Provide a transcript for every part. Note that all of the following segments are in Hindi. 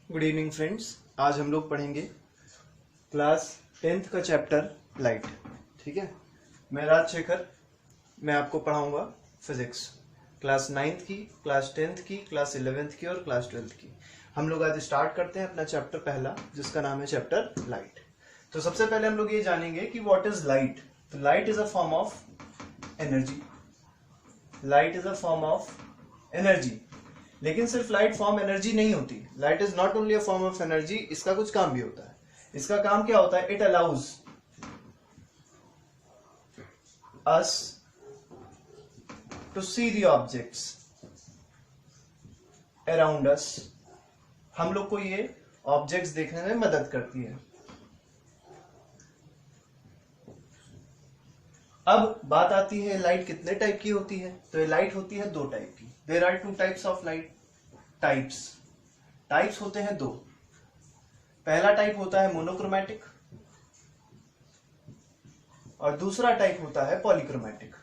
Good evening friends. आज हम लोग पढ़ेंगे क्लास 10th का चैप्टर लाइट। ठीक है, मैं राजशेखर, मैं आपको पढ़ाऊंगा फिजिक्स क्लास 9th की, क्लास 10th की, क्लास 11th की और क्लास 12th की। हम लोग आज स्टार्ट करते हैं अपना चैप्टर पहला, जिसका नाम है चैप्टर लाइट। तो सबसे पहले हम लोग ये जानेंगे कि व्हाट इज लाइट। तो light is a form of energy. Light is a form of energy. लेकिन सिर्फ लाइट फॉर्म एनर्जी नहीं होती। Light is not only a form of energy, इसका कुछ काम भी होता है। इसका काम क्या होता है? It allows us to see the objects around us. हम लोग को ये ऑब्जेक्ट्स देखने में मदद करती है। अब बात आती है लाइट कितने टाइप की होती है। तो ये लाइट होती है दो टाइप की। There are two types of light. Types होते हैं दो। पहला टाइप होता है मोनोक्रोमैटिक और दूसरा टाइप होता है पॉलीक्रोमैटिक।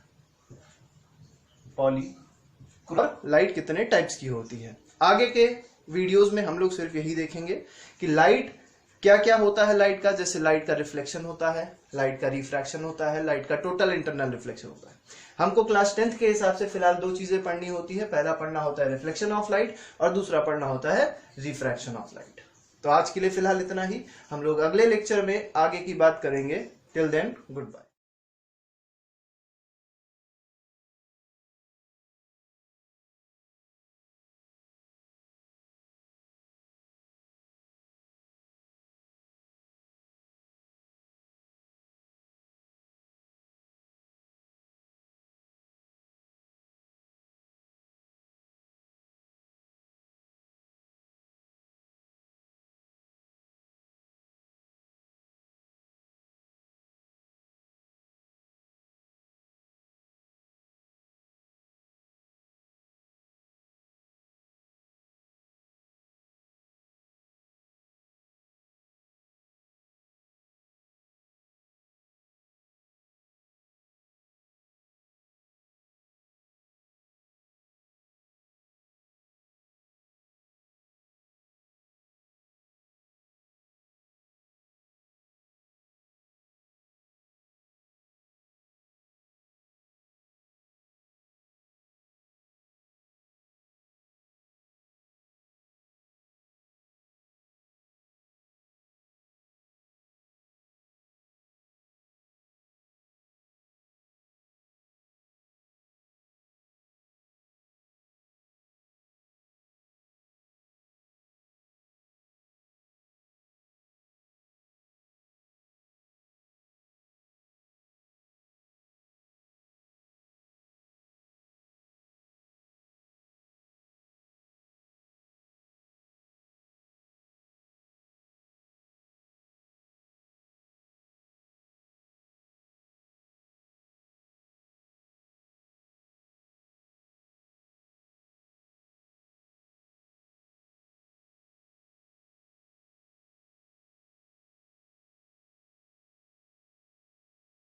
लाइट कितने टाइप्स की होती है, आगे के वीडियोस में हम लोग सिर्फ यही देखेंगे कि लाइट क्या क्या होता है लाइट का। जैसे लाइट का रिफ्लेक्शन होता है, लाइट का रिफ्रैक्शन होता है, लाइट का टोटल इंटरनल रिफ्लेक्शन होता है। हमको क्लास 10th के हिसाब से फिलहाल दो चीजें पढ़नी होती है। पहला पढ़ना होता है रिफ्लेक्शन ऑफ लाइट और दूसरा पढ़ना होता है रिफ्रैक्शन ऑफ लाइट। तो आज के लिए फिलहाल इतना ही। हम लोग अगले लेक्चर में आगे की बात करेंगे। Till then, good bye.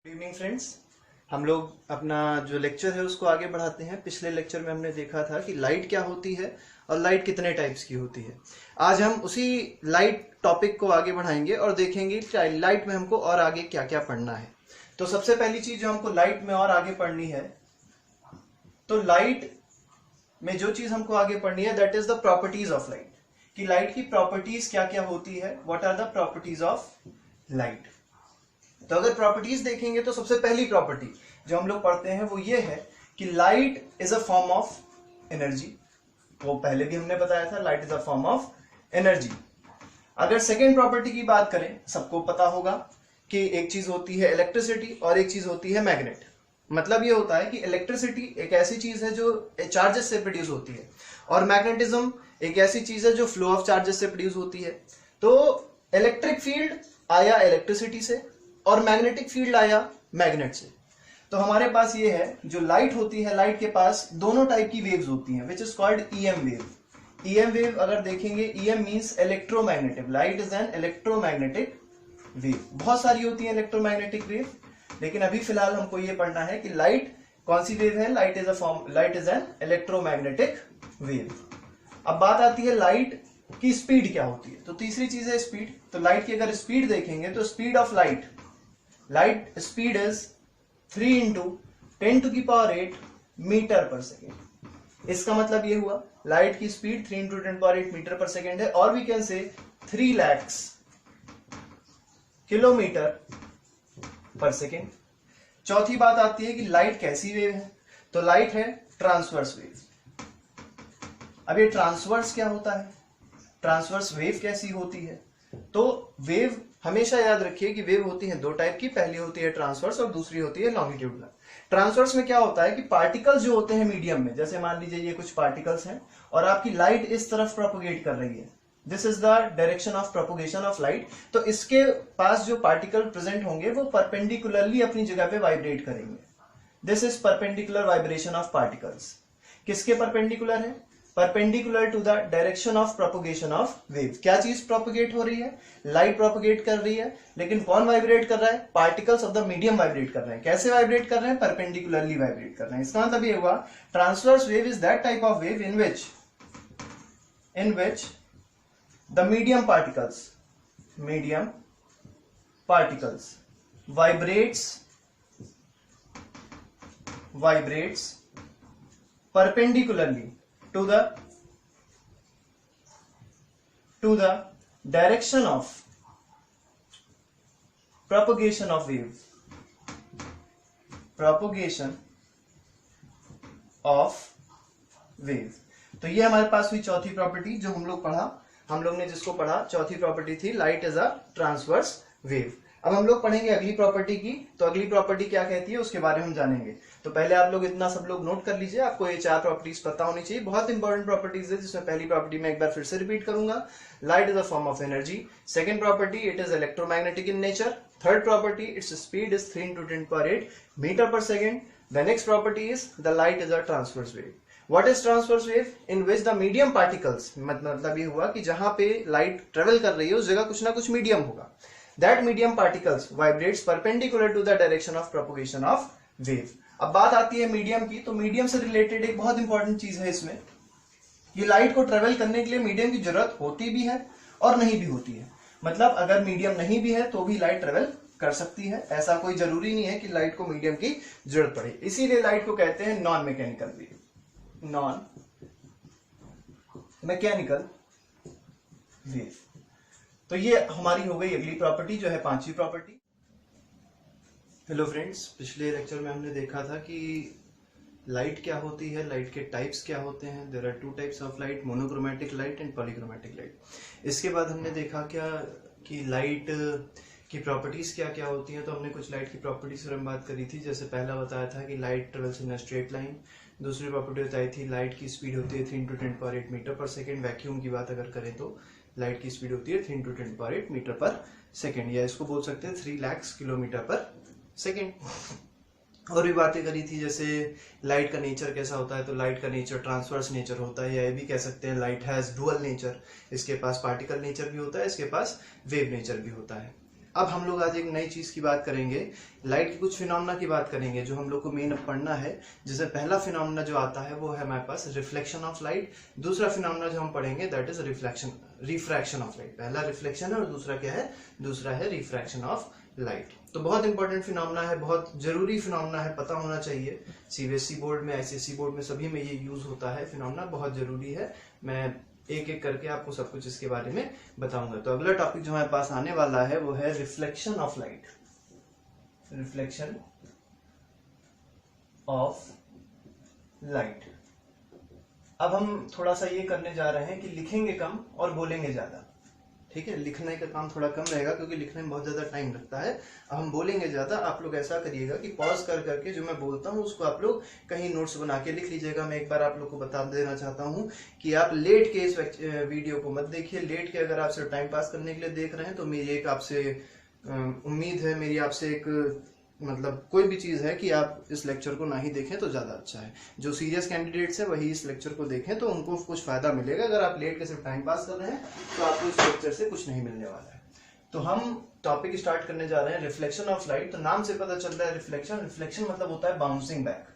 Good evening friends. हम लोग अपना जो लेक्चर है उसको आगे बढ़ाते हैं। पिछले लेक्चर में हमने देखा था कि लाइट क्या होती है और लाइट कितने टाइप्स की होती है। आज हम उसी लाइट टॉपिक को आगे बढ़ाएंगे और देखेंगे कि लाइट में हमको और आगे क्या क्या पढ़ना है। तो सबसे पहली चीज जो हमको लाइट में और आगे पढ़नी है, तो लाइट में जो चीज हमको आगे पढ़नी है that is the properties of light. कि लाइट की प्रॉपर्टीज क्या क्या होती है, what are the properties of light. तो अगर प्रॉपर्टीज देखेंगे तो सबसे पहली प्रॉपर्टी जो हम लोग पढ़ते हैं वो ये है कि light is a form of energy. वो पहले भी हमने बताया था, light is a form of energy. अगर सेकेंड प्रॉपर्टी की बात करें, सबको पता होगा कि एक चीज होती है इलेक्ट्रिसिटी और एक चीज होती है मैग्नेट। मतलब ये होता है कि इलेक्ट्रिसिटी एक ऐसी चीज है जो चार्जेस से प्रोड्यूस होती है और मैग्नेटिज्म एक ऐसी चीज है जो फ्लो ऑफ चार्जेस से प्रोड्यूस होती है। तो इलेक्ट्रिक फील्ड आया इलेक्ट्रिसिटी से और मैग्नेटिक फील्ड आया मैग्नेट से। तो हमारे पास ये है, जो लाइट होती है, लाइट के पास दोनों टाइप की वेव्स होती हैं, which is called EM wave. EM wave अगर देखेंगे, EM means electromagnetic. Light is an electromagnetic wave. बहुत सारी होती है इलेक्ट्रोमैग्नेटिक वेव, लेकिन अभी फिलहाल हमको ये पढ़ना है कि लाइट कौन सी वेव है। Light is an electromagnetic wave. अब बात आती है लाइट कि स्पीड क्या होती है। तो तीसरी चीज है स्पीड। तो लाइट की अगर स्पीड देखेंगे तो speed of light speed is 3 into 10⁸ metre per second. इसका मतलब ये हुआ लाइट की speed 3 into 10⁸ metre per second है, और we can say 3 lakh kilometre पर सेकेंड। चौथी बात आती है कि लाइट कैसी वेव है। तो लाइट है ट्रांसवर्स वेव। अब ये ट्रांसवर्स क्या होता है, ट्रांसवर्स वेव कैसी होती है? तो वेव हमेशा याद रखिए कि वेव होती है दो टाइप की, पहली होती है ट्रांसवर्स और दूसरी होती है लॉन्गिट्यूडनल। ट्रांसवर्स में क्या होता है कि पार्टिकल्स जो होते हैं मीडियम में, जैसे मान लीजिए ये कुछ पार्टिकल्स हैं और आपकी लाइट इस तरफ प्रोपोगेट कर रही है, this is the direction of propagation of light. तो इसके पास जो पार्टिकल प्रेजेंट होंगे वो परपेंडिकुलरली अपनी जगह पे वाइब्रेट करेंगे। This is perpendicular vibration of particles. किसके परपेंडिकुलर है? Perpendicular to the direction of propagation of wave. क्या चीज प्रोपोगेट हो रही है? लाइट प्रोपोगेट कर रही है, लेकिन कौन वाइब्रेट कर रहा है? Particles of the medium vibrate कर रहे हैं। कैसे वाइब्रेट कर रहे हैं? परपेंडिकुलरली वाइब्रेट कर रहे हैं। इसका मतलब ये हुआ transverse wave is that type of wave in which the medium particles vibrates perpendicularly to the direction of propagation of wave, तो ये हमारे पास हुई चौथी प्रॉपर्टी जो हम लोग ने जिसको पढ़ा। चौथी प्रॉपर्टी थी light is a transverse wave. अब हम लोग पढ़ेंगे अगली प्रॉपर्टी की। तो अगली प्रॉपर्टी क्या कहती है उसके बारे में हम जानेंगे। तो पहले आप लोग इतना सब लोग नोट कर लीजिए, आपको ये 4 प्रॉपर्टीज पता होनी चाहिए। बहुत इंपॉर्टेंट प्रॉपर्टीज है, जिसमें पहली प्रॉपर्टी में एक बार फिर से रिपीट करूंगा, light is a form of energy. Second property, it is electromagnetic in nature. Third property, its speed is 3 into 10⁸ metre per second. The next property is the light is a transverse wave. What is transverse wave? In which the medium particles, मतलब ये हुआ कि जहां पे लाइट ट्रेवल कर रही है उस जगह कुछ ना कुछ मीडियम होगा। That medium particles vibrates perpendicular to the direction of propagation of wave. अब बात आती है मीडियम की। तो मीडियम से रिलेटेड एक बहुत इंपॉर्टेंट चीज है इसमें, ये लाइट को ट्रेवल करने के लिए मीडियम की जरूरत होती भी है और नहीं भी होती है। मतलब अगर मीडियम नहीं भी है तो भी लाइट ट्रेवल कर सकती है। ऐसा कोई जरूरी नहीं है कि लाइट को मीडियम की जरूरत पड़े। इसीलिए लाइट को कहते हैं non mechanical wave, non mechanical wave. तो ये हमारी हो गई अगली प्रॉपर्टी जो है पांचवी प्रॉपर्टी। हेलो फ्रेंड्स, पिछले लेक्चर में हमने देखा था कि लाइट क्या होती है, लाइट के टाइप्स क्या होते हैं। There are 2 types of light, monochromatic light and polychromatic light. इसके बाद हमने देखा क्या कि लाइट की प्रॉपर्टीज क्या क्या होती हैं। तो हमने कुछ लाइट की प्रॉपर्टीज पर हम बात करी थी। जैसे पहला बताया था कि light travels in a straight line. दूसरी प्रॉपर्टी बताई थी लाइट की स्पीड होती है 3 into 10⁸ metre per second. Vacuum की बात अगर करें तो लाइट की स्पीड होती है 3 इंटू 10⁸ मीटर पर सेकेंड, या इसको बोल सकते हैं 3 लाख किलोमीटर पर सेकेंड। और भी बातें करी थी, जैसे लाइट का नेचर कैसा होता है। तो लाइट का नेचर ट्रांसवर्स नेचर होता है, या ये भी कह सकते हैं लाइट हैज डुअल नेचर। इसके पास पार्टिकल नेचर भी होता है, इसके पास वेव नेचर भी होता है। अब हम लोग आज एक नई चीज की बात करेंगे, लाइट की कुछ फिनोमेना की बात करेंगे जो हम लोग को मेन पढ़ना है। जैसे पहला फिनोमेना जो आता है वो है हमारे पास रिफ्लेक्शन ऑफ लाइट। दूसरा फिनोमेना जो हम पढ़ेंगे that is refraction of light. पहला रिफ्लेक्शन है और दूसरा क्या है? दूसरा है रिफ्रैक्शन ऑफ लाइट। तो बहुत इंपॉर्टेंट फिनोमेना है, बहुत जरूरी फिनोमेना है, पता होना चाहिए। सीबीएसई बोर्ड में, आईसीएसई बोर्ड में सभी में ये यूज होता है। फिनोमेना बहुत जरूरी है। मैं एक एक करके आपको सब कुछ इसके बारे में बताऊंगा। तो अगला टॉपिक जो हमारे पास आने वाला है वो है reflection of light. Reflection of light. अब हम थोड़ा सा ये करने जा रहे हैं कि लिखेंगे कम और बोलेंगे ज्यादा। ठीक है, लिखने का काम थोड़ा कम रहेगा क्योंकि लिखने में बहुत ज्यादा टाइम लगता है। अब हम बोलेंगे ज्यादा। आप लोग ऐसा करिएगा कि पॉज कर करके जो मैं बोलता हूँ उसको आप लोग कहीं नोट्स बना के लिख लीजिएगा। मैं एक बार आप लोग को बता देना चाहता हूँ कि आप लेट के इस वीडियो को मत देखिए। लेट के अगर आप सिर्फ टाइम पास करने के लिए देख रहे हैं तो मेरी एक आपसे उम्मीद है, मेरी आपसे एक मतलब कोई भी चीज है कि आप इस लेक्चर को ना ही देखें तो ज्यादा अच्छा है। जो सीरियस कैंडिडेट्स हैं वही इस लेक्चर को देखें तो उनको कुछ फायदा मिलेगा। अगर आप लेट के सिर्फ टाइम पास कर रहे हैं तो आपको इस लेक्चर से कुछ नहीं मिलने वाला है। तो हम टॉपिक स्टार्ट करने जा रहे हैं रिफ्लेक्शन ऑफ लाइट। तो नाम से पता चल रहा है रिफ्लेक्शन। रिफ्लेक्शन मतलब होता है बाउंसिंग बैक।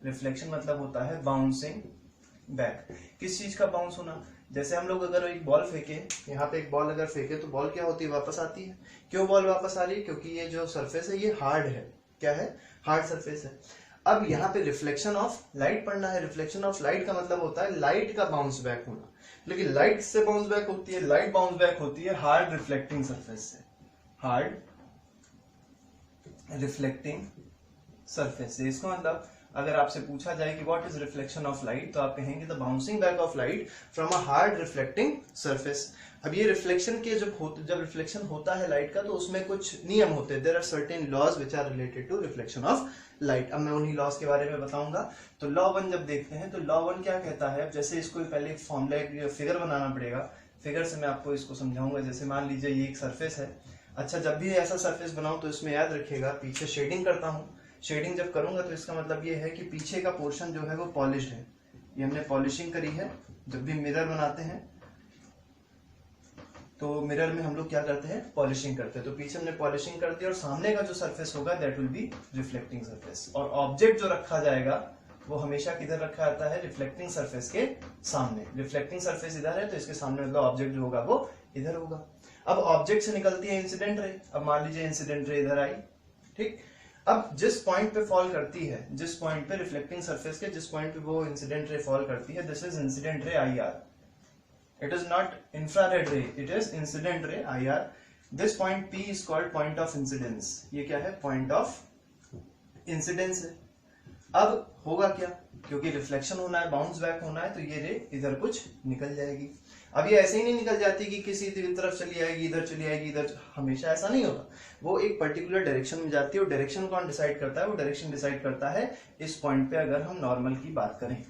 रिफ्लेक्शन मतलब होता है बाउंसिंग बैक। किस चीज का बाउंस होना? जैसे हम लोग अगर एक बॉल फेंके, यहाँ पे एक बॉल अगर फेंके तो बॉल क्या होती है, वापस आती है। क्यों बॉल वापस आ रही है? क्योंकि ये जो सरफेस है ये हार्ड है। क्या है? हार्ड सरफेस है। अब यहाँ पे रिफ्लेक्शन ऑफ लाइट पढ़ना है। रिफ्लेक्शन ऑफ लाइट का मतलब होता है लाइट का बाउंस बैक होना। लेकिन लाइट किससे बाउंस बैक होती है? लाइट बाउंस बैक होती है हार्ड रिफ्लेक्टिंग सरफेस से। हार्ड रिफ्लेक्टिंग सरफेस से। इसका मतलब अगर आपसे पूछा जाए कि what is reflection of light, तो आप कहेंगे the bouncing back of light from a hard reflecting surface. अब ये रिफ्लेक्शन के जब रिफ्लेक्शन होता है लाइट का, तो उसमें कुछ नियम होते हैं। There are certain laws which are related to reflection of light. अब मैं उन्हीं लॉज के बारे में बताऊंगा। तो लॉ 1 जब देखते हैं तो लॉ 1 क्या कहता है, जैसे इसको पहले एक फॉर्मूला फिगर बनाना पड़ेगा। फिगर से मैं आपको इसको समझाऊंगा। जैसे मान लीजिए ये एक सरफेस है। अच्छा, जब भी ऐसा सरफेस बनाऊं तो इसमें याद रखिएगा पीछे शेडिंग करता हूं। शेडिंग जब करूंगा तो इसका मतलब ये है कि पीछे का पोर्शन जो है वो पॉलिश्ड है। ये हमने पॉलिशिंग करी है। जब भी मिरर बनाते हैं तो मिरर में हम लोग क्या करते हैं, पॉलिशिंग करते हैं। तो पीछे हमने पॉलिशिंग कर दी और सामने का जो सरफेस होगा that will be reflecting surface. और ऑब्जेक्ट जो रखा जाएगा वो हमेशा किधर रखा जाता है? रिफ्लेक्टिंग सरफेस के सामने। रिफ्लेक्टिंग सरफेस इधर है तो इसके सामने मतलब ऑब्जेक्ट जो होगा वो इधर होगा। अब ऑब्जेक्ट से निकलती है इंसिडेंट रे। अब मान लीजिए इंसिडेंट रे इधर आई, ठीक। अब जिस पॉइंट पे फॉल करती है, जिस पॉइंट पे रिफ्लेक्टिंग सरफेस के जिस पॉइंट पे वो इंसिडेंट रे फॉल करती है, this is incident ray IR. It is not infrared ray, it is incident ray IR. This point P is called point of incidence. ये क्या है? Point of incidence है। अब होगा क्या? क्योंकि रिफ्लेक्शन होना है, बाउंस बैक होना है, तो ये रे इधर कुछ निकल जाएगी। अब ये ऐसे ही नहीं निकल जाती कि किसी तरफ चली आएगी, इधर चली आएगी, इधर, हमेशा ऐसा नहीं होता। वो एक पर्टिकुलर डायरेक्शन में जाती है। और डायरेक्शन कौन डिसाइड करता है? वो डायरेक्शन डिसाइड करता है इस पॉइंट पे। अगर हम नॉर्मल की बात करें,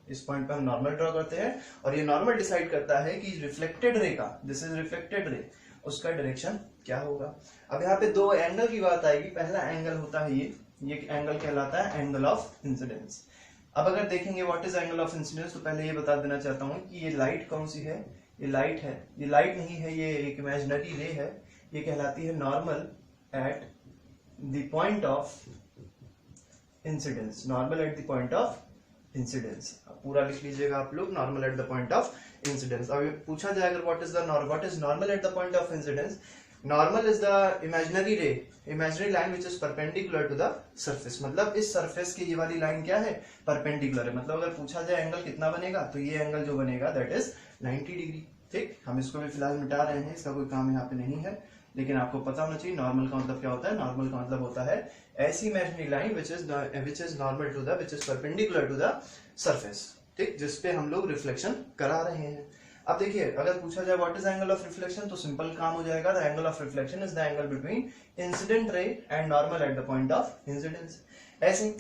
इस पॉइंट पे हम नॉर्मल ड्रॉ करते हैं और ये नॉर्मल डिसाइड करता है कि रिफ्लेक्टेड रे का, दिस इज रिफ्लेक्टेड रे, उसका डायरेक्शन क्या होगा। अब यहाँ पे दो एंगल की बात आएगी। पहला एंगल होता है ये एंगल कहलाता है एंगल ऑफ इंसिडेंस। अब अगर देखेंगे what is angle of incidence, तो पहले ये बता देना चाहता हूं कि ये लाइट कौन सी है। ये लाइट है, ये लाइट नहीं है, ये एक इमेजिनरी रे है। ये कहलाती है normal at the point of incidence. Normal at the point of incidence, पूरा लिख लीजिएगा आप लोग, normal at the point of incidence. अब पूछा जाए अगर what is normal at the point of incidence, normal is the imaginary ray, imaginary line which is perpendicular to the surface. मतलब इस सरफेस की ये वाली लाइन क्या है? परपेंडिकुलर है। मतलब अगर पूछा जाए एंगल कितना बनेगा, तो ये एंगल जो बनेगा दैट इज 90 डिग्री। ठीक, हम इसको भी फिलहाल मिटा रहे हैं, इसका कोई काम यहाँ पे नहीं है, लेकिन आपको पता होना चाहिए नॉर्मल का मतलब क्या होता है। नॉर्मल का मतलब होता है ऐसी imaginary line which is normal to the, which is perpendicular to the surface, ठीक, जिसपे हम लोग रिफ्लेक्शन करा रहे हैं। अब देखिए, अगर पूछा जाए what is angle of reflection, तो सिंपल काम हो जाएगा। The angle of reflection is the angle between incident ray and normal at the point of incidence. ऐसे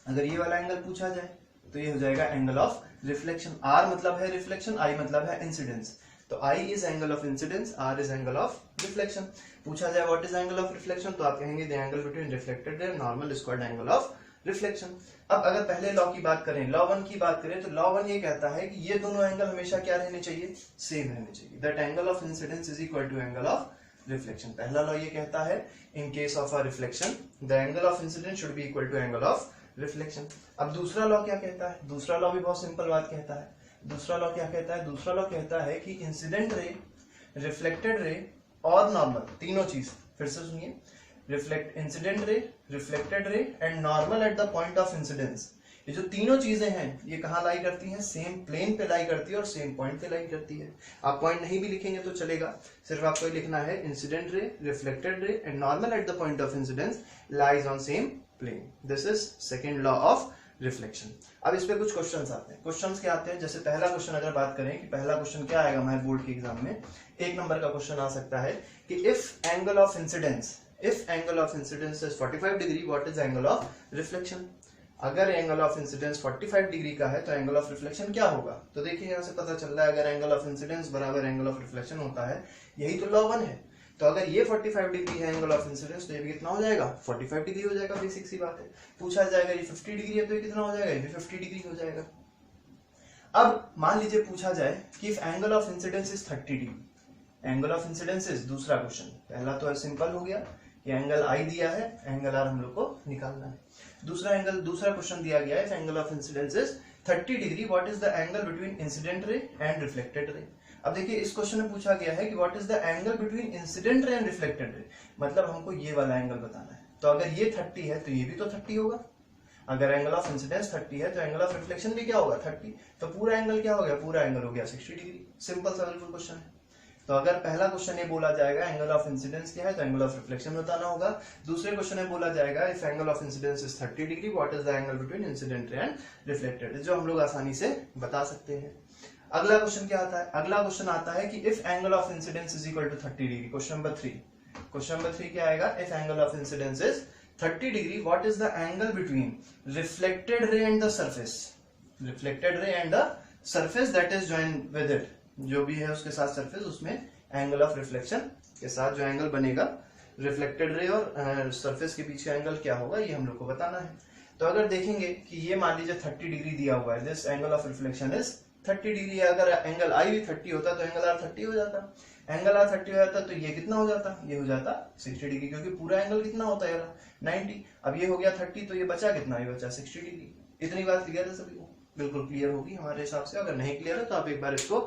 अगर ये वाला एंगल पूछा जाए तो ये हो जाएगा एंगल ऑफ रिफ्लेक्शन। R मतलब है रिफ्लेक्शन, I मतलब है इंसिडेंस। तो I is angle of incidence, R is angle of reflection. पूछा जाए what is angle of reflection, तो आप कहेंगे the angle between reflected ray and normal is called angle of reflection. अब अगर पहले लॉ की बात करें, लॉ 1 की बात करें, तो लॉ 1 ये कहता है कि ये दोनों एंगल हमेशा क्या रहने चाहिए? सेम रहने चाहिए। That angle of incidence is equal to angle of reflection. पहला लॉ ये कहता है in case of a reflection the angle of incidence should be equal to angle of reflection. अब दूसरा लॉ क्या कहता है? दूसरा लॉ भी बहुत सिंपल बात कहता है। दूसरा लॉ क्या कहता है? दूसरा लॉ कहता है कि इंसिडेंट रे, रिफ्लेक्टेड रे और नॉर्मल, तीनों चीज, फिर से सुनिए, incident ray, reflected ray and normal at the point of incidence, ये जो तीनों चीजें हैं ये कहाँ लाई करती हैं? सेम प्लेन पे लाई करती है और सेम पॉइंट पे लाई करती है। आप पॉइंट नहीं भी लिखेंगे तो चलेगा, सिर्फ आपको लिखना है incident ray, reflected ray and normal at the point of incidence lies on same plane. This is second law of reflection. अब इस पे कुछ क्वेश्चंस आते हैं। क्वेश्चंस क्या आते हैं? जैसे पहला क्वेश्चन अगर बात करें कि पहला क्वेश्चन क्या आएगा हमारे बोर्ड के एग्जाम में, 1 नंबर का क्वेश्चन आ सकता है कि if angle of incidence is 45 degree, what is angle of reflection. अगर एंगल ऑफ इंसिडेंस 45 डिग्री का है तो एंगल ऑफ रिफ्लेक्शन क्या होगा? तो देखिए यहाँ से पता चल रहा है, अगर एंगल ऑफ इंसिडेंस बराबर एंगल ऑफ रिफ्लेक्शन होता है, यही तो लॉ 1 है। तो अगर ये 45 डिग्री है एंगल ऑफ इंसिडेंस, तो ये भी कितना हो जाएगा? 45 डिग्री हो जाएगा। बेसिक सी बात है। पूछा जाएगा ये 50 डिग्री है तो ये कितना हो जाएगा? ये भी 50 डिग्री हो जाएगा। अब मान लीजिए पूछा जाए कि if angle of incidence is 30 degree, angle of incidence is, दूसरा क्वेश्चन, पहला तो सिंपल हो गया, ये एंगल I दिया है, एंगल R हम लोग को निकालना है। दूसरा क्वेश्चन दिया गया है, angle of incidence is 30 degree what is the angle between incident ray and reflected ray. अब देखिए इस क्वेश्चन में पूछा गया है कि what is the angle between incident ray and reflected ray, मतलब हमको ये वाला एंगल बताना है। तो अगर ये 30 है तो ये भी तो 30 होगा। अगर एंगल ऑफ इंसिडेंस 30 है तो एंगल ऑफ रिफ्लेक्शन भी क्या होगा 30। तो पूरा एंगल क्या हो गया, पूरा एंगल हो गया 60 डिग्री। सिंपल सा बिल्कुल क्वेश्चन है। तो अगर पहला क्वेश्चन ये बोला जाएगा एंगल ऑफ इंसिडेंस क्या है तो एंगल ऑफ रिफ्लेक्शन बताना होगा। दूसरे क्वेश्चन में बोला जाएगा if angle of incidence is 30 degree what is the angle between incident ray and reflected, जो हम लोग आसानी से बता सकते हैं। अगला क्वेश्चन क्या आता है, अगला क्वेश्चन आता है कि if angle of incidence is equal to 30 degree. Question number 3, question number 3 क्या आएगा, if angle of incidence is 30 degree what is the angle between reflected ray and the surface, reflected ray and the surface that is joined with it, जो भी है उसके साथ सरफेस, उसमें एंगल ऑफ रिफ्लेक्शन के साथ जो एंगल बनेगा रिफ्लेक्टेड रे और सरफेस के बीच का एंगल क्या होगा, ये हम लोग को बताना है। तो अगर देखेंगे कि ये मान लीजिए 30 डिग्री दिया हुआ है, this angle of reflection is 30 degree है। अगर एंगल आई भी 30 होता तो एंगल आर 30 हो जाता। एंगल आर 30 हो जाता तो ये कितना हो जाता, ये हो जाता 60 डिग्री, क्योंकि पूरा एंगल कितना होता है 90। अब ये हो गया 30 तो ये बचा कितना, ये बचा 60 डिग्री। इतनी बात क्लियर है सभी को, बिल्कुल क्लियर होगी हमारे हिसाब से। अगर नहीं क्लियर है तो आप एक बार इसको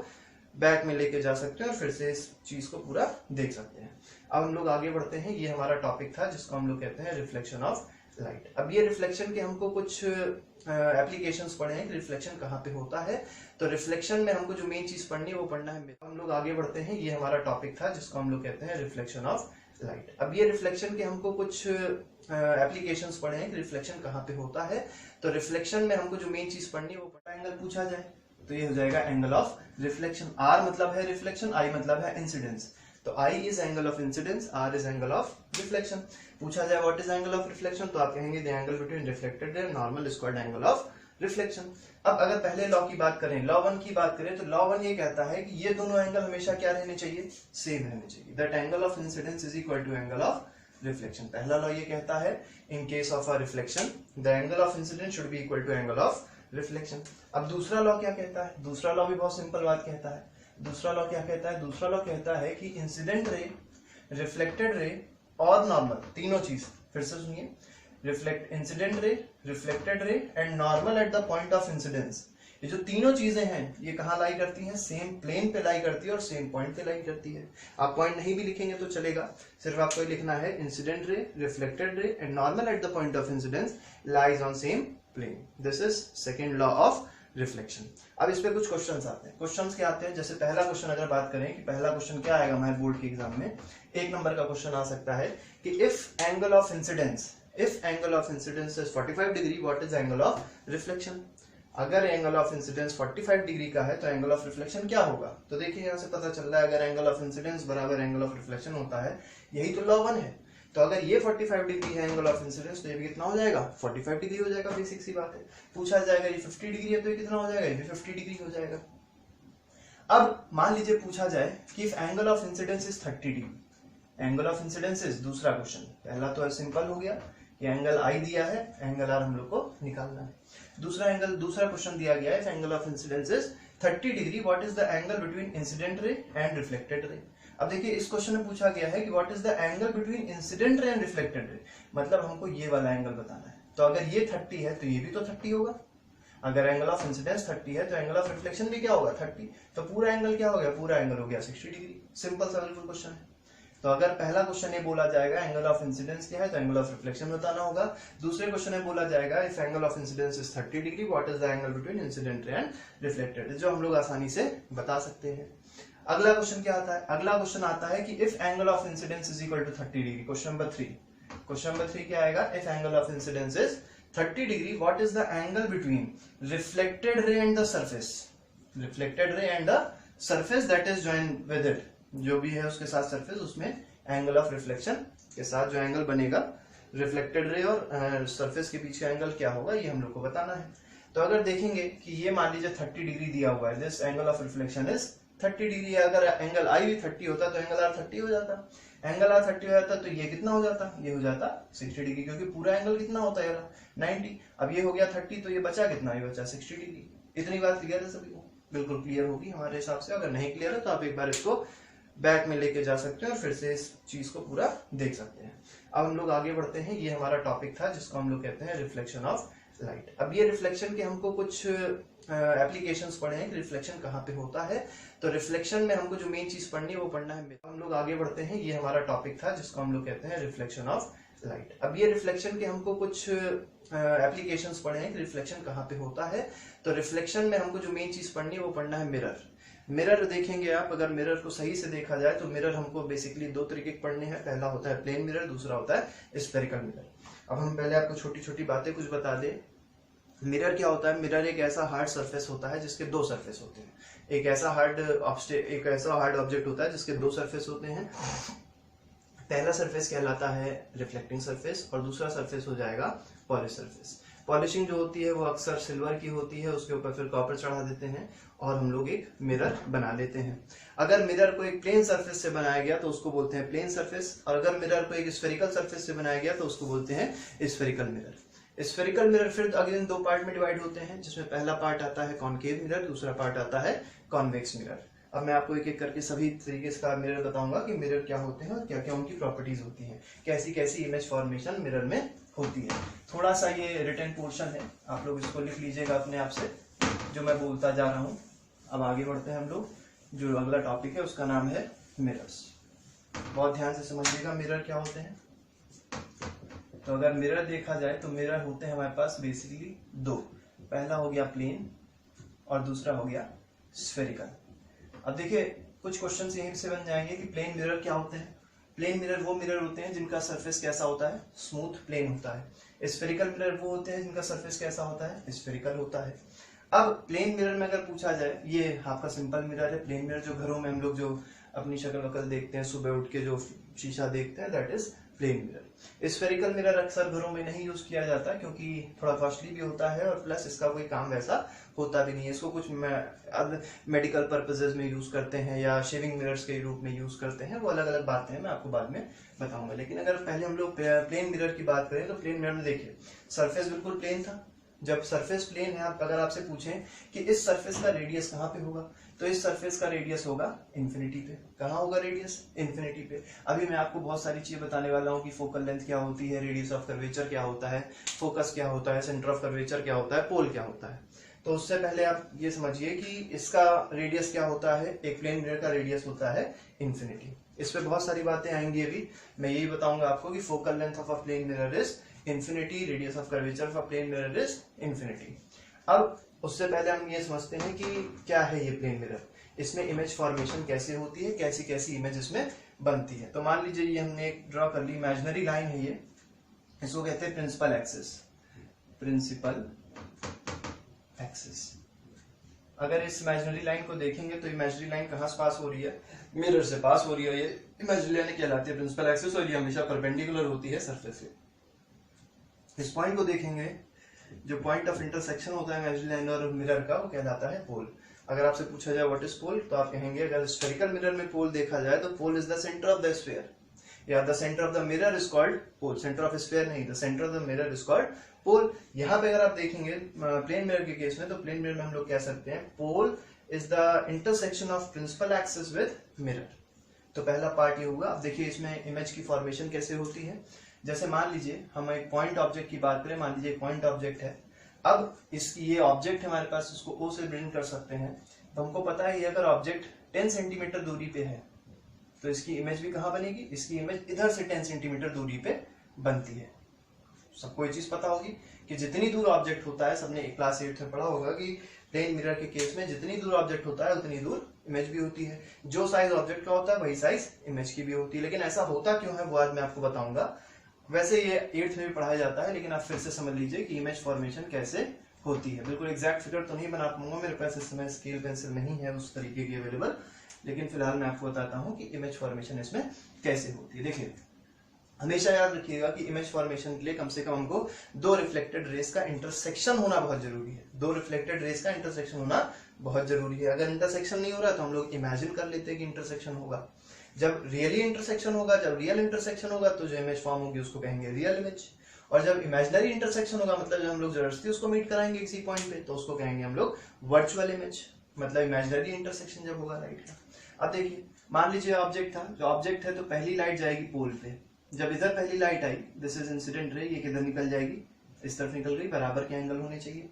बैक में लेके जा सकते हैं और फिर से इस चीज को पूरा देख सकते हैं। अब हम लोग आगे बढ़ते हैं। ये हमारा टॉपिक था जिसको हम लोग कहते हैं रिफ्लेक्शन ऑफ लाइट। अब ये रिफ्लेक्शन के हमको कुछ एप्लीकेशंस पढ़े हैं कि रिफ्लेक्शन कहाँ पे होता है। तो रिफ्लेक्शन में हमको जो मेन चीज पढ़नी है वो पढ़ना है। हम लोग आगे बढ़ते हैं। ये हमारा टॉपिक था जिसको हम लोग कहते हैं रिफ्लेक्शन ऑफ लाइट। अब ये रिफ्लेक्शन के हमको कुछ एप्लीकेशंस पढ़े हैं कि रिफ्लेक्शन कहाँ पे होता है। तो रिफ्लेक्शन में हमको जो मेन चीज पढ़नी है वो एंगल पूछा जाए तो ये हो जाएगा एंगल ऑफ रिफ्लेक्शन। आर मतलब है रिफ्लेक्शन, आई मतलब है इंसिडेंस। तो I is angle of incidence, R is angle of reflection. पूछा जाए what is angle of reflection तो आप कहेंगे the angle between reflected ray normal squared angle of reflection. अब अगर पहले लॉ की बात करें, लॉ 1 की बात करें तो लॉ 1 ये कहता है कि ये दोनों एंगल हमेशा क्या रहने चाहिए, सेम रहने चाहिए। That angle of incidence is equal to angle of reflection. पहला लॉ ये कहता है in case of a reflection the angle of incidence should be equal to angle of reflection. अब दूसरा लॉ क्या कहता है, दूसरा लॉ भी बहुत सिंपल बात कहता है। दूसरा लॉ क्या कहता है, दूसरा लॉ कहता है कि इंसिडेंट रे, रिफ्लेक्टेड रे और नॉर्मल, तीनों चीज फिर से सुनिए, incident ray, reflected ray and normal at the point of incidence, ये जो तीनों चीजें हैं ये कहाँ लाई करती हैं, सेम प्लेन पे लाई करती है और सेम पॉइंट पे लाई करती है। आप पॉइंट नहीं भी लिखेंगे तो चलेगा, सिर्फ आपको ये लिखना है incident ray, reflected ray and normal at the point of incidence lies on same plane. This is second law of reflection. अब इस पे कुछ क्वेश्चंस आते हैं। क्वेश्चंस क्या आते हैं, जैसे पहला क्वेश्चन अगर बात करें कि पहला क्वेश्चन क्या आएगा हमारे बोर्ड के एग्जाम में, 1 नंबर का क्वेश्चन आ सकता है कि if angle of incidence is 45 degree what is angle of reflection. अगर एंगल ऑफ इंसिडेंस 45 डिग्री का है तो एंगल ऑफ रिफ्लेक्शन क्या होगा। तो देखिए यहाँ से पता चल रहा है अगर एंगल ऑफ इंसिडेंस बराबर एंगल ऑफ रिफ्लेक्शन होता है, यही तो लॉ 1 है। तो अगर ये 45 डिग्री है एंगल ऑफ इंसिडेंस तो ये भी कितना हो जाएगा, 45 डिग्री हो जाएगा। बेसिक सी बात है। पूछा जाएगा ये 50 डिग्री है तो ये कितना हो जाएगा, ये भी 50 डिग्री हो जाएगा। अब मान लीजिए पूछा जाए कि if angle of incidence is 30 degree, angle of incidence is, दूसरा क्वेश्चन, पहला तो सिंपल हो गया कि एंगल आई दिया है, एंगल आर हम लोग को निकालना है। दूसरा क्वेश्चन दिया गया है if angle of incidence is 30 degree what is the angle between incident ray and reflected ray. अब देखिए इस क्वेश्चन में पूछा गया है कि what is the angle between incident ray and reflected ray, मतलब हमको ये वाला एंगल बताना है। तो अगर ये 30 है तो ये भी तो 30 होगा। अगर एंगल ऑफ इंसिडेंस 30 है तो एंगल ऑफ रिफ्लेक्शन भी क्या होगा 30। तो पूरा एंगल क्या हो गया, पूरा एंगल हो गया 60 डिग्री। सिंपल सा बिल्कुल क्वेश्चन है। तो अगर पहला क्वेश्चन ये बोला जाएगा एंगल ऑफ इंसिडेंस क्या है तो एंगल ऑफ रिफ्लेक्शन बताना होगा। दूसरे क्वेश्चन में बोला जाएगा if angle of incidence is 30 degree what is the angle between incident ray and reflected, जो हम लोग आसानी से बता सकते हैं। अगला क्वेश्चन क्या आता है, अगला क्वेश्चन आता है कि if angle of incidence is equal to 30 degree. Question number 3, question number 3 क्या आएगा, if angle of incidence is 30 degree what is the angle between reflected ray and the surface, reflected ray and the surface that is joined with it, जो भी है उसके साथ सरफेस, उसमें एंगल ऑफ रिफ्लेक्शन के साथ जो एंगल बनेगा रिफ्लेक्टेड रे और सरफेस के बीच का एंगल क्या होगा, ये हम लोग को बताना है। तो अगर देखेंगे कि ये मान लीजिए 30 डिग्री दिया हुआ है, this angle of reflection is 30 degree है। अगर एंगल आई भी 30 होता तो एंगल आर 30 हो जाता। एंगल आर 30 हो जाता तो ये कितना हो जाता, ये हो जाता 60 डिग्री, क्योंकि पूरा एंगल कितना होता है 90। अब ये हो गया 30 तो ये बचा कितना, ये बचा 60 डिग्री। इतनी बात क्लियर है सभी को, बिल्कुल क्लियर होगी हमारे हिसाब से। अगर नहीं क्लियर है तो आप एक बार इसको बैक में लेके जा सकते हैं और फिर से इस चीज को पूरा देख सकते हैं। अब हम लोग आगे बढ़ते हैं। ये हमारा टॉपिक था जिसको हम लोग कहते हैं रिफ्लेक्शन ऑफ लाइट। अब ये रिफ्लेक्शन के हमको कुछ एप्लीकेशंस पढ़े हैं कि रिफ्लेक्शन कहाँ पे होता है। तो रिफ्लेक्शन में हमको जो मेन चीज पढ़नी है वो पढ़ना है। हम लोग आगे बढ़ते हैं, ये हमारा टॉपिक था जिसको हम लोग कहते हैं रिफ्लेक्शन ऑफ लाइट। अब ये रिफ्लेक्शन के हमको कुछ एप्लीकेशंस पढ़े हैं कि रिफ्लेक्शन कहाँ पे होता है। तो रिफ्लेक्शन में हमको जो मेन चीज पढ़नी है वो पढ़ना है मिरर। मिरर देखेंगे आप, अगर मिरर को सही से देखा जाए तो मिरर हमको बेसिकली दो तरीके के पढ़ने हैं। पहला होता है प्लेन मिरर, दूसरा होता है स्फेरिकल मिरर। अब हम पहले आपको छोटी छोटी बातें कुछ बता दें। मिरर क्या होता है? मिरर एक ऐसा हार्ड सरफेस होता है जिसके दो सरफेस होते हैं। एक ऐसा हार्ड ऑब्जेक्ट होता है जिसके दो सरफेस होते हैं। पहला सरफेस कहलाता है रिफ्लेक्टिंग सरफेस और दूसरा सरफेस हो जाएगा पॉलिश सरफेस। पॉलिशिंग जो होती है वो अक्सर सिल्वर की होती है, उसके ऊपर फिर कॉपर चढ़ा देते हैं और हम लोग एक मिरर बना लेते हैं। अगर मिरर को एक प्लेन सरफेस से बनाया गया तो उसको बोलते हैं प्लेन सरफेस, और अगर मिरर को एक स्फेरिकल सरफेस से बनाया गया तो उसको बोलते हैं स्फेरिकल मिरर। स्फेरिकल मिरर फिर अगेन दो पार्ट में डिवाइड होते हैं, जिसमें पहला पार्ट आता है कॉनकेव मिरर, दूसरा पार्ट आता है कॉन्वेक्स मिरर। अब मैं आपको एक एक करके सभी तरीके से मिरर बताऊंगा कि मिरर क्या होते हैं और क्या क्या उनकी प्रॉपर्टीज होती हैं, कैसी कैसी इमेज फॉर्मेशन मिरर में होती है। थोड़ा सा ये रिटन पोर्शन है, आप लोग इसको लिख लीजिएगा अपने आप से जो मैं बोलता जा रहा हूँ। अब आगे बढ़ते हैं हम लोग, जो अगला टॉपिक है उसका नाम है मिरर्स। बहुत ध्यान से समझिएगा मिरर क्या होते हैं। तो अगर मिरर देखा जाए तो मिरर होते हैं हमारे पास बेसिकली दो। पहला हो गया प्लेन और दूसरा हो गया स्फेरिकल। अब देखिए कुछ क्वेश्चन यहीं से बन जाएंगे कि प्लेन मिरर क्या होते हैं। प्लेन मिरर वो मिरर होते हैं जिनका सरफेस कैसा होता है? स्मूथ प्लेन होता है। स्फेरिकल मिरर वो होते हैं जिनका सरफेस कैसा होता है? स्फेरिकल होता है। अब प्लेन मिरर में अगर पूछा जाए, ये आपका सिंपल मिरर है। प्लेन मिरर जो घरों में हम लोग जो अपनी शक्ल वकल देखते हैं, सुबह उठ के जो शीशा देखते हैं, that is plane mirror. Spherical mirror अक्सर घरों में नहीं यूज किया जाता क्योंकि थोड़ा कॉस्टली भी होता है और प्लस इसका कोई काम वैसा होता भी नहीं है। इसको कुछ मेडिकल पर्पसेस में यूज करते हैं या शेविंग मिरर्स के रूप में यूज करते हैं, वो अलग अलग बातें हैं, मैं आपको बाद में बताऊंगा। लेकिन अगर पहले हम लोग प्लेन मिरर की बात करें तो प्लेन मिरर में देखिए सरफेस बिल्कुल प्लेन था। जब सरफेस प्लेन है, अगर आपसे पूछें कि इस सरफेस का रेडियस कहाँ पे होगा, तो इस सरफेस का रेडियस होगा इन्फिनिटी पे। कहाँ होगा रेडियस? इन्फिनिटी पे। अभी मैं आपको बहुत सारी चीजें बताने वाला हूँ कि फोकल लेंथ क्या होती है, रेडियस ऑफ कर्वेचर क्या होता है, फोकस क्या होता है, सेंटर ऑफ कर्वेचर क्या होता है, पोल क्या होता है। तो उससे पहले आप ये समझिए कि इसका रेडियस क्या होता है। एक प्लेन मिरर का रेडियस होता है इन्फिनिटी। इस पे बहुत सारी बातें आएंगी। अभी मैं यही बताऊंगा आपको कि focal length of a plane mirror is infinity, radius of curvature of a plane mirror is infinity. अब उससे पहले हम ये समझते हैं कि क्या है ये प्लेन मिरर, इसमें इमेज फॉर्मेशन कैसे होती है, कैसी कैसी इमेज इसमें बनती है। तो मान लीजिए ये हमने एक ड्रॉ कर ली, इमेजिनरी लाइन है ये, इसको कहते हैं प्रिंसिपल एक्सिस। Principal axis. अगर इस इमेजिनरी लाइन को देखेंगे तो इमेजिनरी लाइन कहाँ से पास हो रही है? मिरर से पास हो रही है। ये इमेजिनरी लाइन कहलाती है प्रिंसिपल एक्सिस और ये हमेशा परपेंडिकुलर होती है सरफेस से। इस पॉइंट को देखेंगे, जो पॉइंट ऑफ इंटरसेक्शन होता है इमेजिनरी लाइन और मिरर का, वो कहलाता है पोल। अगर आपसे पूछा जाए व्हाट इज पोल, तो आप कहेंगे अगर स्फेरिकल मिरर में पोल देखा जाए तो pole is the centre of the sphere, या the centre of the mirror is called pole. Centre of sphere नहीं, the centre of the mirror is called pole. यहाँ पे अगर आप देखेंगे प्लेन मिरर के केस में, तो प्लेन मिरर में हम लोग कह सकते हैं pole is the intersection of principal axis with mirror. तो पहला पार्ट ये हुआ। अब देखिए इसमें इमेज की फॉर्मेशन कैसे होती है। जैसे मान लीजिए हम एक पॉइंट ऑब्जेक्ट की बात करें, मान लीजिए एक पॉइंट ऑब्जेक्ट है। अब इसकी ये ऑब्जेक्ट हमारे पास, इसको ओ से रिप्रेजेंट कर सकते हैं। तो हमको पता है ये अगर ऑब्जेक्ट 10 सेंटीमीटर दूरी पे है तो इसकी इमेज भी कहाँ बनेगी? इसकी इमेज इधर से 10 सेंटीमीटर दूरी पे बनती है। सबको ये चीज पता होगी कि जितनी दूर ऑब्जेक्ट होता है, सबने क्लास 8 में पढ़ा होगा कि प्लेन मिरर के केस में जितनी दूर ऑब्जेक्ट होता है उतनी दूर इमेज भी होती है। जो साइज ऑब्जेक्ट का होता है वही साइज इमेज की भी होती है। लेकिन ऐसा होता क्यों है वो आज मैं आपको बताऊंगा। वैसे ये 8th में भी पढ़ाया जाता है, लेकिन आप फिर से समझ लीजिए कि इमेज फॉर्मेशन कैसे होती है। बिल्कुल एग्जैक्ट फिगर तो नहीं बना पाऊंगा, मेरे पास इस समय स्केल पेंसिल नहीं है उस तरीके की अवेलेबल, लेकिन फिलहाल मैं आपको बताता हूँ कि इमेज फॉर्मेशन इसमें कैसे होती है। देखिए हमेशा याद रखिएगा कि इमेज फॉर्मेशन के लिए कम से कम हमको दो रिफ्लेक्टेड रेस का इंटरसेक्शन होना बहुत जरूरी है। दो रिफ्लेक्टेड रेस का इंटरसेक्शन होना बहुत जरूरी है। अगर इंटरसेक्शन नहीं हो रहा तो हम लोग इमेजिन कर लेते हैं कि इंटरसेक्शन होगा। जब रियली इंटरसेक्शन होगा, जब रियल इंटरसेक्शन होगा, तो जो इमेज फॉर्म होगी उसको कहेंगे रियल इमेज। और जब इमेजिनरी इंटरसेक्शन होगा, मतलब जब हम लोग जबरदस्ती उसको मीट कराएंगे किसी पॉइंट पे, तो उसको कहेंगे हम लोग वर्चुअल इमेज। मतलब इमेजिनरी इंटरसेक्शन जब होगा लाइट का। अब देखिए मान लीजिए ऑब्जेक्ट था, जो ऑब्जेक्ट है तो पहली लाइट जाएगी पोल पे। जब इधर पहली light I, this is incident ray, ये किधर निकल जाएगी? इस तरफ निकल गई, बराबर के एंगल होने चाहिए।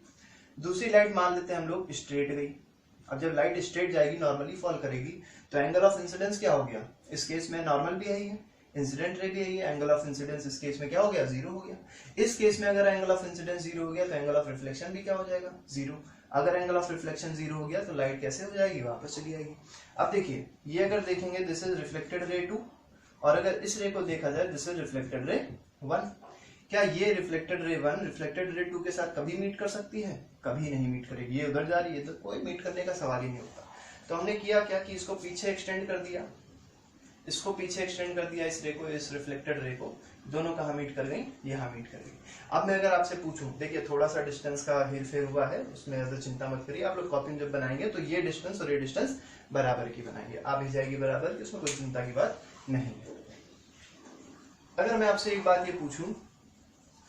दूसरी लाइट मान लेते हैं हम लोग स्ट्रेट गई। अब जब लाइट स्ट्रेट जाएगी, नॉर्मली फॉल करेगी, तो एंगल ऑफ इंसिडेंस क्या हो गया, इस केस में नॉर्मल भी यही है, इंसिडेंट रे भी यही है, एंगल ऑफ इंसिडेंस इस केस में क्या हो गया, जीरो हो गया। इस केस में अगर एंगल ऑफ इंसिडेंस जीरो हो गया तो एंगल ऑफ रिफ्लेक्शन भी क्या हो जाएगा, जीरो। अगर एंगल ऑफ रिफ्लेक्शन जीरो हो गया तो लाइट कैसे हो जाएगी, वापस चली आएगी। अब देखिए, ये अगर देखेंगे दिस इज रिफ्लेक्टेड रे 2, और अगर इस रे को देखा जाए दिस इज रिफ्लेक्टेड रे 1। क्या ये रिफ्लेक्टेड रे 1 रिफ्लेक्टेड रे 2 के साथ कभी मीट कर सकती है, कभी नहीं मीट करेगी। ये उधर जा रही है तो कोई मीट करने का सवाल ही नहीं होता। तो हमने किया क्या कि इसको पीछे एक्सटेंड कर दिया, इसको पीछे एक्सटेंड कर दिया, इस रे को, इस रिफ्लेक्टेड रे को, दोनों कहाँ मीट कर गई, यहाँ मीट कर गई। अब मैं अगर आपसे पूछूं, देखिए थोड़ा सा डिस्टेंस का हेरफेर हुआ है, उसमें ज्यादा चिंता मत करिए। आप लोग कॉपी में जब बनाएंगे तो ये डिस्टेंस और ये डिस्टेंस बराबर की बनाएंगे, आ भी जाएगी बराबर की, उसमें कोई चिंता की बात नहीं है। अगर मैं आपसे एक बात ये पूछूं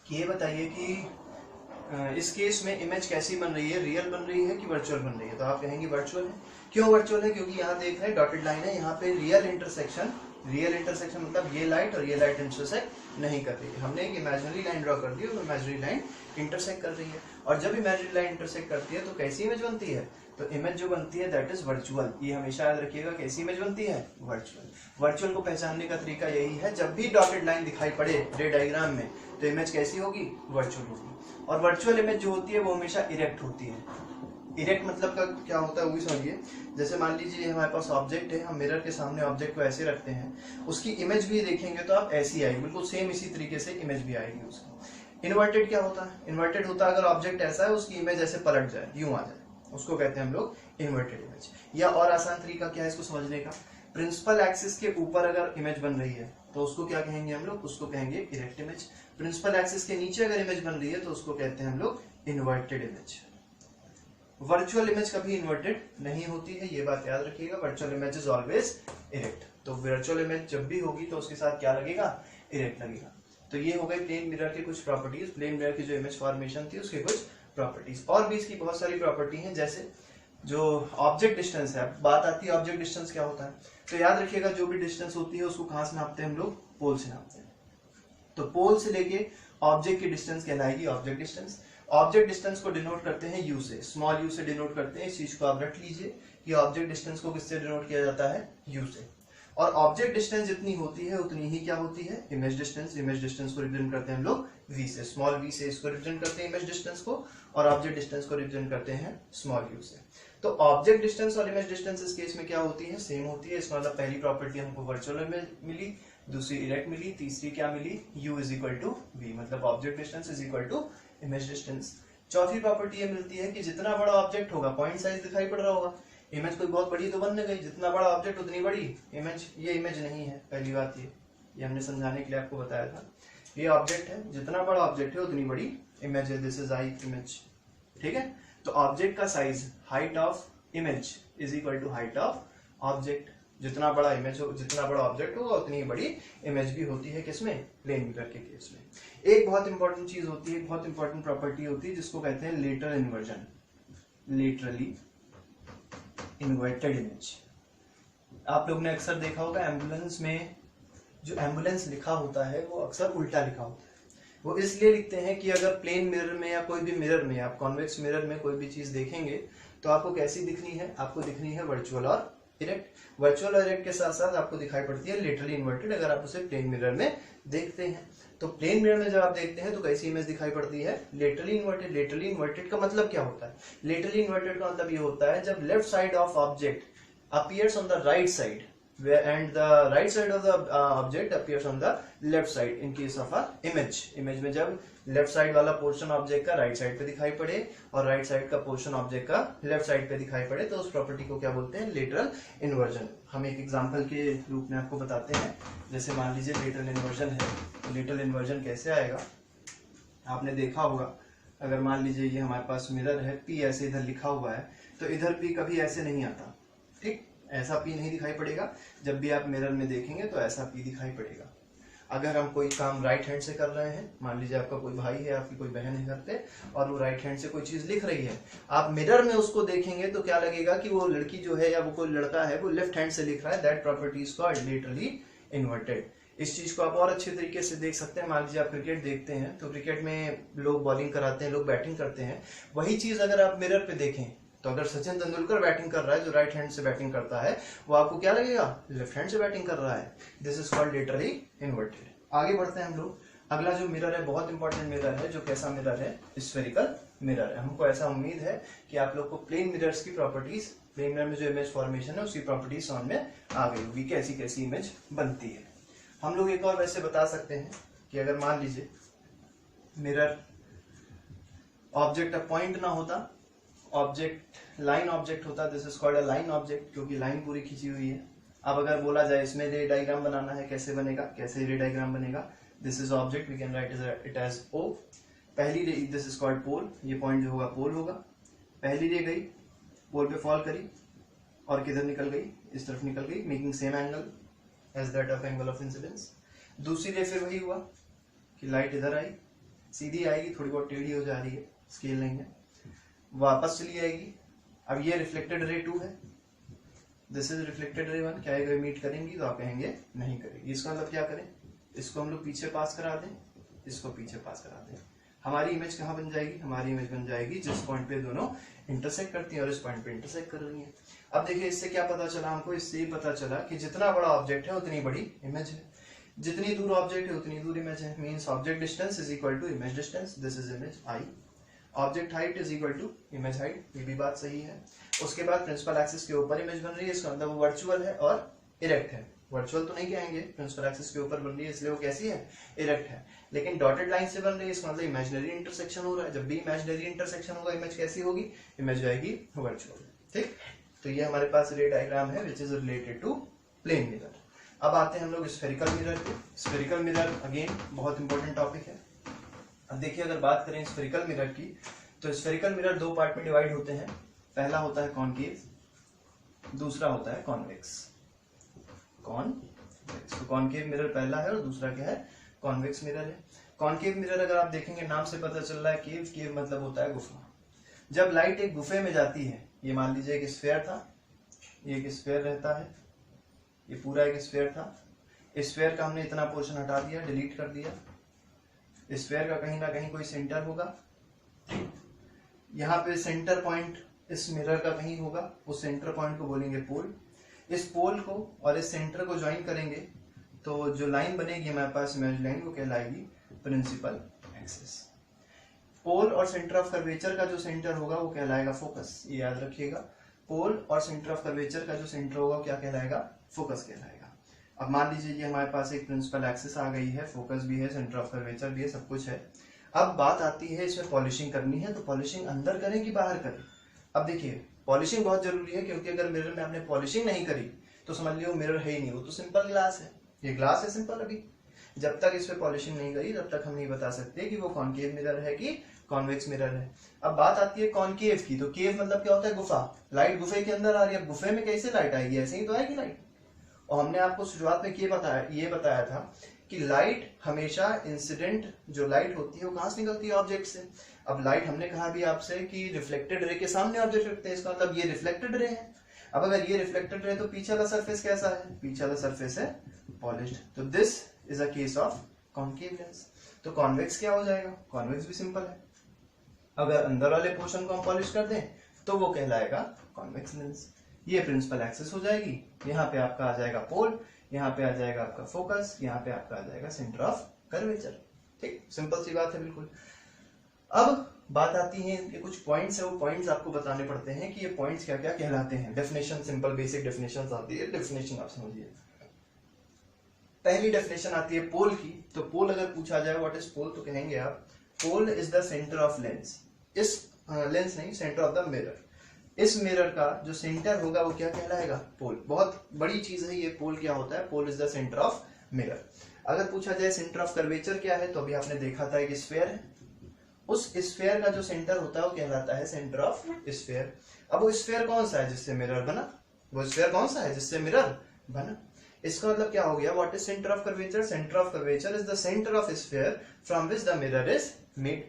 कि ये बताइए कि इस केस में इमेज कैसी बन रही है, रियल बन रही है कि वर्चुअल बन रही है, तो आप कहेंगे वर्चुअल है। क्यों वर्चुअल है, क्योंकि यहाँ देख रहे हैं डॉटेड लाइन है, यहाँ पे रियल इंटरसेक्शन मतलब ये लाइट और ये लाइट इंटरसेक्ट नहीं कर रही है। हमने एक इमेजिनरी लाइन ड्रॉ कर दी और इमेजिनरी लाइन इंटरसेक्ट कर रही है, और जब इमेजिनरी लाइन इंटरसेक्ट करती है तो कैसी इमेज बनती है, तो इमेज जो बनती है दैट इज वर्चुअल। ये हमेशा याद रखिएगा, कैसी इमेज बनती है, वर्चुअल। वर्चुअल को पहचानने का तरीका यही है, जब भी डॉटेड लाइन दिखाई पड़े रे डायग्राम में तो इमेज कैसी होगी, वर्चुअल होगी। और वर्चुअल इमेज जो होती है वो हमेशा इरेक्ट होती है। इरेक्ट मतलब का क्या होता है वो भी समझिए। जैसे मान लीजिए हमारे पास ऑब्जेक्ट है, हम मिरर के सामने ऑब्जेक्ट को ऐसे रखते हैं, उसकी इमेज भी देखेंगे तो आप ऐसी आएगी, बिल्कुल सेम इसी तरीके से इमेज भी आएगी उसकी। इन्वर्टेड क्या होता है, इन्वर्टेड होता है अगर ऑब्जेक्ट ऐसा है उसकी इमेज ऐसे पलट जाए, यूं आ जाए, उसको कहते हैं हम लोग इन्वर्टेड इमेज। या और आसान तरीका क्या है इसको समझने का, प्रिंसिपल एक्सिस के ऊपर अगर इमेज बन रही है तो उसको क्या कहेंगे हम लोग, उसको कहेंगे इरेक्ट इमेज। प्रिंसिपल एक्सिस के नीचे अगर इमेज बन रही है तो उसको कहते हैं हम लोग इन्वर्टेड इमेज। वर्चुअल इमेज कभी इन्वर्टेड नहीं होती है, ये बात याद रखिएगा। Virtual image is always erect. तो वर्चुअल इमेज जब भी होगी तो उसके साथ क्या लगेगा, इरेक्ट लगेगा। तो ये हो गए प्लेन मिरर की कुछ प्रॉपर्टीज, प्लेन मिरर की जो इमेज फॉर्मेशन थी उसकी कुछ प्रॉपर्टीज। और भी इसकी बहुत सारी प्रॉपर्टी हैं, जैसे जो ऑब्जेक्ट डिस्टेंस है। बात आती है ऑब्जेक्ट डिस्टेंस क्या होता है, तो याद रखिएगा जो भी डिस्टेंस होती है उसको कहां से नापते हैं हम लोग, पोल से नापते हैं। तो पोल से लेके ऑब्जेक्ट की डिस्टेंस कहलाएगी ऑब्जेक्ट डिस्टेंस। ऑब्जेक्ट डिस्टेंस को डिनोट करते हैं यू से, स्मॉल यू से डिनोट करते हैं। इस चीज को आप रख लीजिए कि ऑब्जेक्ट डिस्टेंस को किससे डिनोट किया जाता है, यू से। और ऑब्जेक्ट डिस्टेंस जितनी होती है उतनी ही क्या होती है, इमेज डिस्टेंस। इमेज डिस्टेंस को रिप्रेजेंट करते हैं हम लोग वी से, स्मॉल वी से इसको रिप्रेजेंट करते हैं इमेज डिस्टेंस को, और ऑब्जेक्ट डिस्टेंस को रिप्रेजेंट करते हैं स्मॉल यू से। तो ऑब्जेक्ट डिस्टेंस और इमेज डिस्टेंस इस केस में क्या होती है, सेम होती है। इसका मतलब पहली प्रॉपर्टी हमको वर्चुअल में मिली, दूसरी इरेक्ट मिली, तीसरी क्या मिली, u is equal to v, मतलब object distance is equal to image distance. चौथी प्रॉपर्टी ये मिलती है कि जितना बड़ा ऑब्जेक्ट होगा, पॉइंट साइज दिखाई पड़ रहा होगा, इमेज कोई बहुत बड़ी तो बन गई, जितना बड़ा ऑब्जेक्ट उतनी बड़ी इमेज। ये इमेज नहीं है, पहली बात ये हमने समझाने के लिए आपको बताया था। ये ऑब्जेक्ट है, जितना बड़ा ऑब्जेक्ट है उतनी बड़ी इमेज है, दिस इज आई इमेज, ठीक है। तो ऑब्जेक्ट का size, height of image is equal to height of object. जितना बड़ा इमेज हो, जितना बड़ा ऑब्जेक्ट होगा उतनी बड़ी इमेज भी होती है, किसमें, प्लेन मिरर के केस में। एक बहुत इंपॉर्टेंट चीज होती है, बहुत इंपॉर्टेंट प्रॉपर्टी होती है जिसको कहते हैं lateral inversion, laterally inverted image. आप लोग ने अक्सर देखा होगा एम्बुलेंस में जो एम्बुलेंस लिखा होता है वो अक्सर उल्टा लिखा होता है। वो इसलिए लिखते हैं कि अगर प्लेन मिरर में या कोई भी मिरर में, आप कॉन्वेक्स मिरर में कोई भी चीज देखेंगे तो आपको कैसी दिखनी है, आपको दिखनी है वर्चुअल और इरेक्ट। वर्चुअल और इरेक्ट के साथ साथ आपको दिखाई पड़ती है लेटरली इन्वर्टेड, अगर आप उसे प्लेन मिरर में देखते हैं। तो प्लेन मिरर में जब आप देखते हैं तो कैसी इमेज दिखाई पड़ती है, लेटरली इन्वर्टेड। लेटरली इन्वर्टेड का मतलब क्या होता है, लेटरली इन्वर्टेड का मतलब ये होता है जब left side of object appears on the right side and the right side of the object appears on the left side in case of a image। Image में जब लेफ्ट साइड वाला पोर्शन ऑब्जेक्ट का राइट साइड पे दिखाई पड़े और राइट साइड का पोर्शन ऑब्जेक्ट का लेफ्ट साइड पे दिखाई पड़े तो उस प्रॉपर्टी को क्या बोलते हैं, लेटरल इन्वर्जन। हम एक एग्जांपल के रूप में आपको बताते हैं। जैसे मान लीजिए लेटरल इन्वर्जन है, तो लेटरल इन्वर्जन कैसे आएगा, आपने देखा होगा। अगर मान लीजिए ये हमारे पास मिरर है, पी ऐसे इधर लिखा हुआ है, तो इधर पी कभी ऐसे नहीं आता, ठीक, ऐसा पी नहीं दिखाई पड़ेगा। जब भी आप मिरर में देखेंगे तो ऐसा पी दिखाई पड़ेगा। अगर हम कोई काम राइट हैंड से कर रहे हैं, मान लीजिए आपका कोई भाई है, आपकी कोई बहन है घर पे, और वो राइट हैंड से कोई चीज लिख रही है, आप मिरर में उसको देखेंगे तो क्या लगेगा कि वो लड़की जो है या वो कोई लड़का है वो लेफ्ट हैंड से लिख रहा है। That property is called laterally inverted. इस चीज को आप और अच्छे तरीके से देख सकते हैं। मान लीजिए आप क्रिकेट देखते हैं तो क्रिकेट में लोग बॉलिंग कराते हैं, लोग बैटिंग करते हैं। वही चीज अगर आप मिरर पे देखें तो अगर सचिन तेंदुलकर बैटिंग कर रहा है, जो राइट हैंड से बैटिंग करता है, वो आपको क्या लगेगा, लेफ्ट हैंड से बैटिंग कर रहा है। This is called laterally inverted. आगे बढ़ते हैं हम लोग। अगला जो मिरर है बहुत इंपॉर्टेंट मिरर है, जो कैसा मिरर है, स्फेरिकल मिरर है। हमको ऐसा उम्मीद है कि आप लोग को प्लेन मिरर्स की प्रॉपर्टीज, प्लेन मिरर में जो इमेज फॉर्मेशन है उसकी प्रॉपर्टीज समझ में आ गई होगी, कैसी कैसी इमेज बनती है। हम लोग एक और वैसे बता सकते हैं कि अगर मान लीजिए मिरर ऑब्जेक्ट अ पॉइंट ना होता, ऑब्जेक्ट लाइन ऑब्जेक्ट होता, this is called a line object, क्योंकि लाइन पूरी खींची हुई है। अब अगर बोला जाए इसमें रे डायग्राम बनाना है, कैसे बनेगा, कैसे रे डायग्राम बनेगा, this is object, we can write it as O. पहली रे, दिस इज कॉल्ड पोल, ये पॉइंट जो होगा पोल होगा। पहली रे गई, पोल पे फॉल करी और किधर निकल गई, इस तरफ निकल गई, making same angle as that of angle of incidence. दूसरी रे फिर वही हुआ कि लाइट इधर आई, सीधी आएगी, थोड़ी बहुत टेढ़ी हो जा रही है, स्केल नहीं है, वापस चली आएगी। अब ये रिफ्लेक्टेड रे 2 है, दिस इज रिफ्लेक्टेड रे 1। क्या ये मीट करेंगी तो आप कहेंगे नहीं करेगी। इसका मतलब क्या करें, इसको हम लोग पीछे पास करा दें, इसको पीछे पास करा दें। हमारी इमेज कहाँ बन जाएगी, हमारी इमेज बन जाएगी जिस पॉइंट पे दोनों इंटरसेक्ट करती हैं और इस पॉइंट पे इंटरसेक्ट कर रही हैं। अब देखिए इससे क्या पता चला हमको, इससे ये पता चला कि जितना बड़ा ऑब्जेक्ट है उतनी बड़ी इमेज है, जितनी दूर ऑब्जेक्ट है उतनी दूर इमेज है। Means object distance is equal to image distance, this is image I. Object height is equal to image height, ये भी बात सही है। उसके बाद प्रिंसिपल एक्सिस के ऊपर इमेज बन रही है, इसका मतलब वो वर्चुअल है और इरेक्ट है। वर्चुअल तो नहीं कहेंगे, प्रिंसिपल एक्सिस के ऊपर बन रही है इसलिए वो कैसी है, इरेक्ट है। लेकिन डॉटेड लाइन से बन रही है, इसका मतलब इमेजिनरी इंटरसेक्शन हो रहा है। जब भी इमेजिनरी इंटरसेक्शन होगा इमेज कैसी होगी, इमेज आएगी वर्चुअल। ठीक, तो ये हमारे पास रे डायग्राम है which is related to plane mirror. अब आते हैं हम लोग स्फेरिकल मिरर पे। स्फेरिकल मिरर अगेन बहुत इंपॉर्टेंट टॉपिक है। अब देखिए अगर बात करें स्फेरिकल मिरर की, तो स्फेरिकल मिरर दो पार्ट में डिवाइड होते हैं। पहला होता है कॉनकेव, दूसरा होता है कॉन्वेक्स। कॉन्वेक्स, तो कॉनकेव मिरर पहला है और दूसरा क्या है, कॉन्वेक्स मिरर है। कॉनकेव मिरर अगर आप देखेंगे नाम से पता चल रहा है केव, केव मतलब होता है गुफा। जब लाइट एक गुफे में जाती है, ये मान लीजिए एक स्फेयर था, ये एक स्फेयर रहता है, ये पूरा एक स्फेयर था। स्फेयर का हमने इतना पोर्शन हटा दिया, डिलीट कर दिया। स्फेयर का कहीं ना कहीं कोई सेंटर होगा, यहाँ पे सेंटर पॉइंट इस मिरर का कहीं होगा, उस सेंटर पॉइंट को बोलेंगे पोल। इस पोल को और इस सेंटर को ज्वाइन करेंगे तो जो लाइन बनेगी हमारे पास इमेज लाइन, वो कहलाएगी प्रिंसिपल एक्सिस। पोल और सेंटर ऑफ कर्वेचर का जो सेंटर होगा वो कहलाएगा फोकस, ये याद रखिएगा। पोल और सेंटर ऑफ कर्वेचर का जो सेंटर होगा क्या कहलाएगा, फोकस कहलाएगा। अब मान लीजिए ये हमारे पास एक प्रिंसिपल एक्सिस आ गई है, फोकस भी है, सेंटर ऑफ कर्वेचर भी है, सब कुछ है। अब बात आती है इसमें पॉलिशिंग करनी है, तो पॉलिशिंग अंदर करें कि बाहर करें। अब देखिए पॉलिशिंग बहुत जरूरी है, क्योंकि अगर मिरर में आपने पॉलिशिंग नहीं करी तो समझ लियो मिरर है ही नहीं, वो तो सिंपल ग्लास है। ये ग्लास है सिंपल, अभी जब तक इस पे पॉलिशिंग नहीं करी तब तक हम नहीं बता सकते कि वो कॉनकेव मिरर है कि कॉन्वेक्स मिरर है। अब बात आती है कॉनकेव की, तो केव मतलब क्या होता है, गुफा। लाइट गुफे के अंदर आ रही है, अब गुफे में कैसे लाइट आएगी, ऐसे ही तो आएगी लाइट। और हमने आपको शुरुआत में ये बताया था कि लाइट हमेशा इंसिडेंट जो लाइट होती है वो कहां से निकलती है, ऑब्जेक्ट से। अब लाइट हमने कहा भी आपसे कि रिफ्लेक्टेड रे के सामने ऑब्जेक्ट रखते हैं, इसका मतलब ये रिफ्लेक्टेड रे है। अब अगर ये रिफ्लेक्टेड रे तो पीछे वाला सरफेस कैसा है, पीछे वाला सरफेस है पॉलिश्ड, तो this is a case of concave lens. तो कॉन्वेक्स क्या हो जाएगा, कॉन्वेक्स भी सिंपल है। अगर अंदर वाले पोर्शन को हम पॉलिश कर दें तो वो कहलाएगा कॉन्वेक्स लेंस। ये प्रिंसिपल एक्सिस हो जाएगी, यहाँ पे आपका आ जाएगा पोल, यहाँ पे आ जाएगा आपका फोकस, यहाँ पे आपका आ जाएगा सेंटर ऑफ कर्वेचर। ठीक, सिंपल सी बात है बिल्कुल। अब बात आती है इनके कुछ पॉइंट्स है, वो पॉइंट्स आपको बताने पड़ते हैं कि ये पॉइंट्स क्या क्या कहलाते हैं। डेफिनेशन, सिंपल बेसिक डेफिनेशन आती है, डेफिनेशन आप समझिए। पहली डेफिनेशन आती है पोल की, तो पोल अगर पूछा जाए व्हाट इज पोल, तो कहेंगे आप pole is the centre of lens. इस लेंस नहीं, सेंटर ऑफ द मिरर। इस मिरर का जो सेंटर होगा वो क्या कहलाएगा, पोल। बहुत बड़ी चीज है ये, पोल क्या होता है, pole is the centre of mirror. अगर पूछा जाए सेंटर ऑफ कर्वेचर क्या है, तो अभी आपने देखा था एक स्फेयर है, उस स्फेयर का जो सेंटर होता है वो कहलाता है सेंटर ऑफ स्फेयर। अब वो स्फेयर कौन सा है जिससे मिरर बना, वो स्फेयर कौन सा है जिससे मिरर बना। इसका मतलब क्या हो गया, what is centre of curvature, centre of curvature is the centre of sphere from which the mirror is made.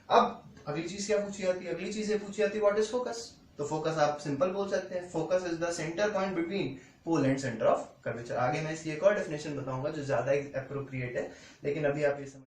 अब अगली चीज क्या पूछी जाती है, अगली चीज ये पूछी जाती है व्हाट इज फोकस। तो फोकस आप सिंपल बोल सकते हैं, focus is the centre point between pole and centre of curvature. आगे मैं इसकी एक और डेफिनेशन बताऊंगा जो ज्यादा एप्रोप्रिएट है, लेकिन अभी आप ये समझ